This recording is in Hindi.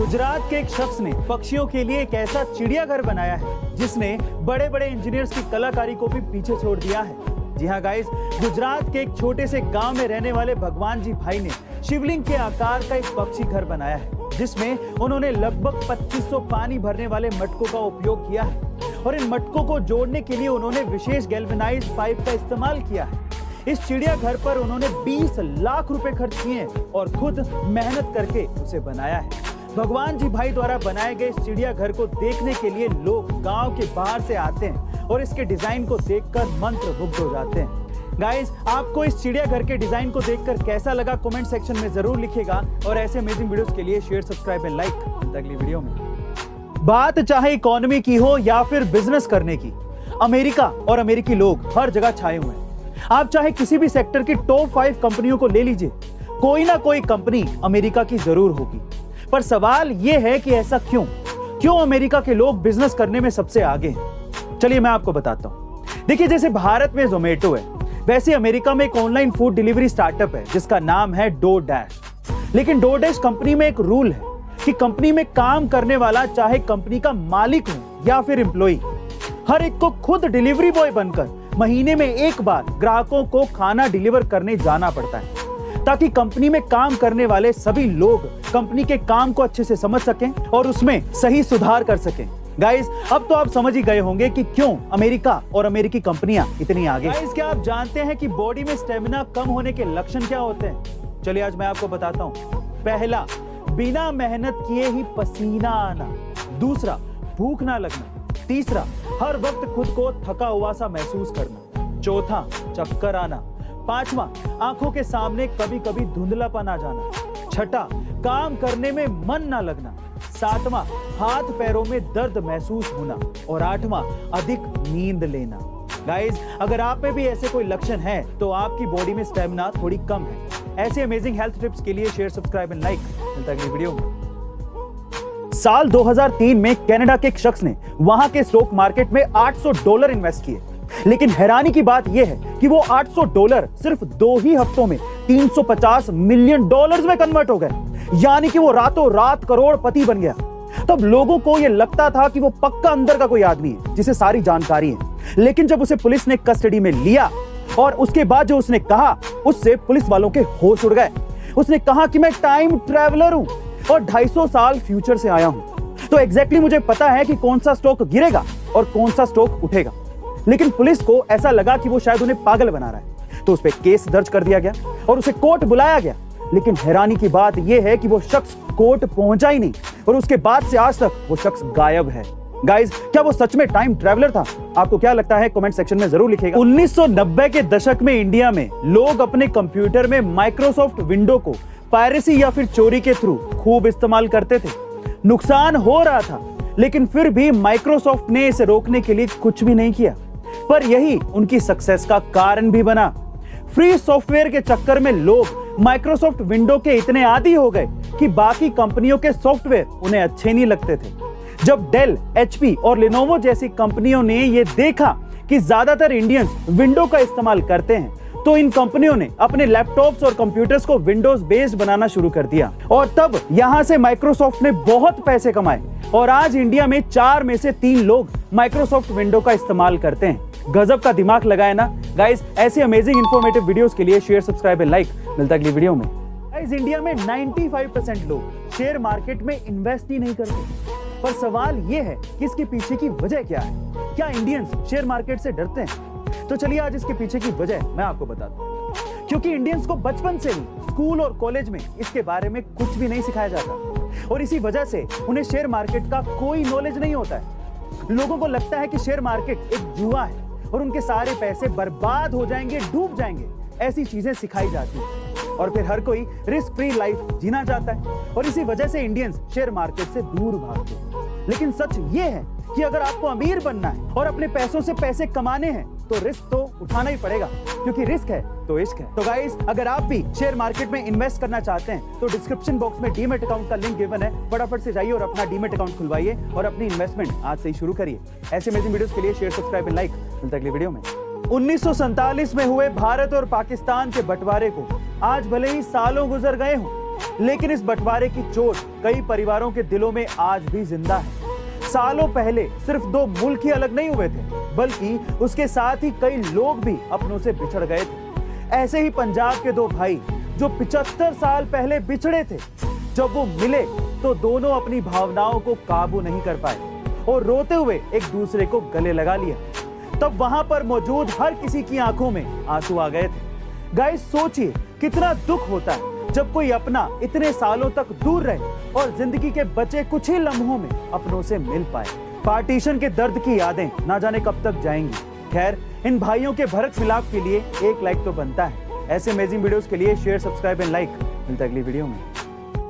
गुजरात के एक शख्स ने पक्षियों के लिए एक ऐसा चिड़ियाघर बनाया है जिसने बड़े बड़े इंजीनियर्स की कलाकारी को भी पीछे छोड़ दिया है। जी हाँ गाइस, गुजरात के एक छोटे से गांव में रहने वाले भगवान जी भाई ने शिवलिंग के आकार का एक पक्षी घर बनाया है, जिसमें उन्होंने लगभग 2500 पानी भरने वाले मटकों का उपयोग किया है और इन मटकों को जोड़ने के लिए उन्होंने विशेष गैल्वेनाइज्ड पाइप का इस्तेमाल किया है। इस चिड़ियाघर पर उन्होंने 20 लाख रुपए खर्च किए और खुद मेहनत करके उसे बनाया है। भगवान जी भाई द्वारा बनाए गए इस चिड़ियाघर को देखने के लिए लोग गांव के बाहर से आते हैं और इसके डिजाइन को देखकर मंत्रमुग्ध हो जाते हैं। गाइस, आपको इस चिड़ियाघर के डिजाइन को देखकर कैसा लगा कमेंट सेक्शन में जरूर लिखिएगा और ऐसे अमेजिंग वीडियोस के लिए शेयर, सब्सक्राइब एंड लाइक। अगली वीडियो में बात चाहे इकोनॉमी की हो या फिर बिजनेस करने की, अमेरिका और अमेरिकी लोग हर जगह छाए हुए हैं। आप चाहे किसी भी सेक्टर की टॉप 5 कंपनियों को ले लीजिए, कोई ना कोई कंपनी अमेरिका की जरूर होगी। पर सवाल यह है कि ऐसा क्यों अमेरिका के लोग बिजनेस करने में सबसे आगे हैं? चलिए मैं आपको बताता हूं। देखिए, जैसे भारत में जोमेटो है, वैसे अमेरिका में एक ऑनलाइन फूड डिलीवरी स्टार्टअप है जिसका नाम है डोरडैश। लेकिन डोरडैश कंपनी में एक रूल है कि कंपनी में काम करने वाला चाहे कंपनी का मालिक हो या फिर एम्प्लॉय, हर एक को खुद डिलीवरी बॉय बनकर महीने में एक बार ग्राहकों को खाना डिलीवर करने जाना पड़ता है, ताकि कंपनी में काम करने वाले सभी लोग कंपनी के काम को अच्छे से समझ सकें और उसमें सही सुधार कर सकें। गाइस, अब तो आप समझ ही गए होंगे कि क्यों अमेरिका और अमेरिकी कंपनियां इतनी आगे। गाइस, क्या आप जानते हैं कि बॉडी में स्टेमिना कम होने के लक्षण क्या होते हैं? चलिए आज मैं आपको बताता हूं। पहला, बिना मेहनत किए ही पसीना आना। दूसरा, भूख ना लगना। तीसरा, हर वक्त खुद को थका हुआ सा महसूस करना। चौथा, चक्कर आना। पांचवा, आंखों के सामने कभी कभी धुंधलापन आ जाना। छठा, काम करने में मन ना लगना। सातवां, हाथ पैरों में दर्द महसूस होना। और आठवां, अधिक नींद लेना। गाइस, अगर आप में भी ऐसे कोई लक्षण हैं तो आपकी बॉडी में स्टेमिना थोड़ी कम है। ऐसे अमेजिंग हेल्थ टिप्स के लिए शेयर, सब्सक्राइब एंड लाइक। मिलता है अगली वीडियो में। साल 2003 में कनाडा के एक शख्स ने वहां के स्टॉक मार्केट में $800 इन्वेस्ट किए। लेकिन हैरानी की बात यह है कि वो $800 सिर्फ 2 ही हफ्तों में $350 मिलियन में कन्वर्ट हो गए। यानी कि वो रातों रात करोड़पति बन गया। तब लोगों को यह लगता था कि वो पक्का अंदर का कोई आदमी है जिसे सारी जानकारी है। लेकिन जब उसे पुलिस ने कस्टडी में लिया और उसके बाद जो उसने कहा, उससे पुलिस वालों के होश उड़ गए। उसने कहा कि मैं टाइम ट्रैवलर हूं और 250 साल फ्यूचर से आया हूं, तो एग्जैक्टली मुझे पता है कि कौन सा स्टॉक गिरेगा और कौन सा स्टॉक उठेगा। लेकिन पुलिस को ऐसा लगा कि वो शायद उन्हें पागल बना रहा है, तो उस पर केस दर्ज कर दिया गया और उसे कोर्ट बुलाया गया। लेकिन हैरानी की बात यह है कि वो शख्स कोर्ट पहुंचा ही नहीं और उसके बाद से आज तक वो शख्स गायब है। गाइस, क्या वो सच में टाइम ट्रैवलर था? आपको क्या लगता है कमेंट सेक्शन में जरूर लिखिएगा। 1990 के दशक में इंडिया में लोग अपने कंप्यूटर में माइक्रोसॉफ्ट विंडो को पायरेसी या फिर चोरी के थ्रू खूब इस्तेमाल करते थे। नुकसान हो रहा था, लेकिन फिर भी माइक्रोसॉफ्ट ने इसे रोकने के लिए कुछ भी नहीं किया। पर यही उनकी सक्सेस का कारण भी बना। फ्री सॉफ्टवेयर के चक्कर में लोग माइक्रोसॉफ्ट विंडो के इतने आदी हो गए कि बाकी कंपनियों के सॉफ्टवेयर उन्हें अच्छे नहीं लगते थे। जब डेल, एचपी और लेनोवो जैसी कंपनियों ने यह देखा कि ज्यादातर इंडियंस विंडो का इस्तेमाल करते हैं, तो इन कंपनियों ने अपने लैपटॉप्स और कंप्यूटर्स को विंडोज बेस्ड बनाना शुरू कर दिया। और तब यहां से माइक्रोसॉफ्ट ने बहुत पैसे कमाए और आज इंडिया में 4 में से 3 लोग माइक्रोसॉफ्ट विंडो का इस्तेमाल करते हैं। गजब का दिमाग लगाए ना गाइस। ऐसे अमेजिंग इंफॉर्मेटिव वीडियोस के लिए शेयर, सब्सक्राइब एंड लाइक। मिलता है अगली वीडियो में। गाइस, इंडिया में 95% लोग शेयर मार्केट में इन्वेस्ट ही नहीं करते। पर सवाल यह है कि इसके पीछे की वजह क्या है? क्या इंडियंस शेयर मार्केट से डरते हैं? तो चलिए आज इसके पीछे की वजह मैं आपको बताता हूं। क्योंकि इंडियंस को बचपन से ही स्कूल और कॉलेज में इसके बारे में कुछ भी नहीं सिखाया जाता और इसी वजह से उन्हें शेयर मार्केट का कोई नॉलेज नहीं होता है। लोगों को लगता है कि शेयर मार्केट एक जुआ है और उनके सारे पैसे बर्बाद हो जाएंगे, डूब जाएंगे। ऐसी चीजें सिखाई जाती हैं और फिर हर कोई रिस्क फ्री लाइफ जीना चाहता है और इसी वजह से इंडियंस शेयर मार्केट से दूर भागते हैं। लेकिन सच ये है कि अगर आपको अमीर बनना है और अपने पैसों से पैसे कमाने हैं तो रिस्क तो उठाना ही पड़ेगा, क्योंकि रिस्क है तो इश्क है। तो गाइस, अगर आप भी शेयर मार्केट में इन्वेस्ट करना चाहते हैं तो डिस्क्रिप्शन बॉक्स में डीमैट अकाउंट का लिंक गिवन है। फटाफट से जाइए और अपना डीमैट अकाउंट खुलवाइए और अपनी इन्वेस्टमेंट आज से ही शुरू करिए। ऐसे अमेजिंग वीडियोस के लिए शेयर, सब्सक्राइब एंड लाइक। मिलता है अगली वीडियो में। 1947 में हुए भारत और पाकिस्तान के बंटवारे को आज भले ही सालों गुजर गए हों, लेकिन इस बंटवारे की चोट कई परिवारों के दिलों में आज भी जिंदा है। सालों पहले सिर्फ दो मुल्क ही अलग नहीं हुए थे, बल्कि उसके साथ ही कई लोग भी अपनों से बिछड़ गए थे। ऐसे ही पंजाब के दो भाई जो 75 साल पहले बिछड़े थे, जब वो मिले तो दोनों अपनी भावनाओं को काबू नहीं कर पाए और रोते हुए एक दूसरे को गले लगा लिया। तब वहां पर मौजूद हर किसी की आंखों में आंसू आ गए थे। गाइस, सोचिए कितना दुख होता है जब कोई अपना इतने सालों तक दूर रहे और जिंदगी के बचे कुछ ही लम्हों में अपनों से मिल पाए। पार्टीशन के दर्द की यादें ना जाने कब तक जाएंगी। खैर, इन भाइयों के भरत मिलाप के लिए एक लाइक तो बनता है। ऐसे अमेजिंग वीडियोस के लिए शेयर, सब्सक्राइब एंड लाइक। मिलता है अगली वीडियो में।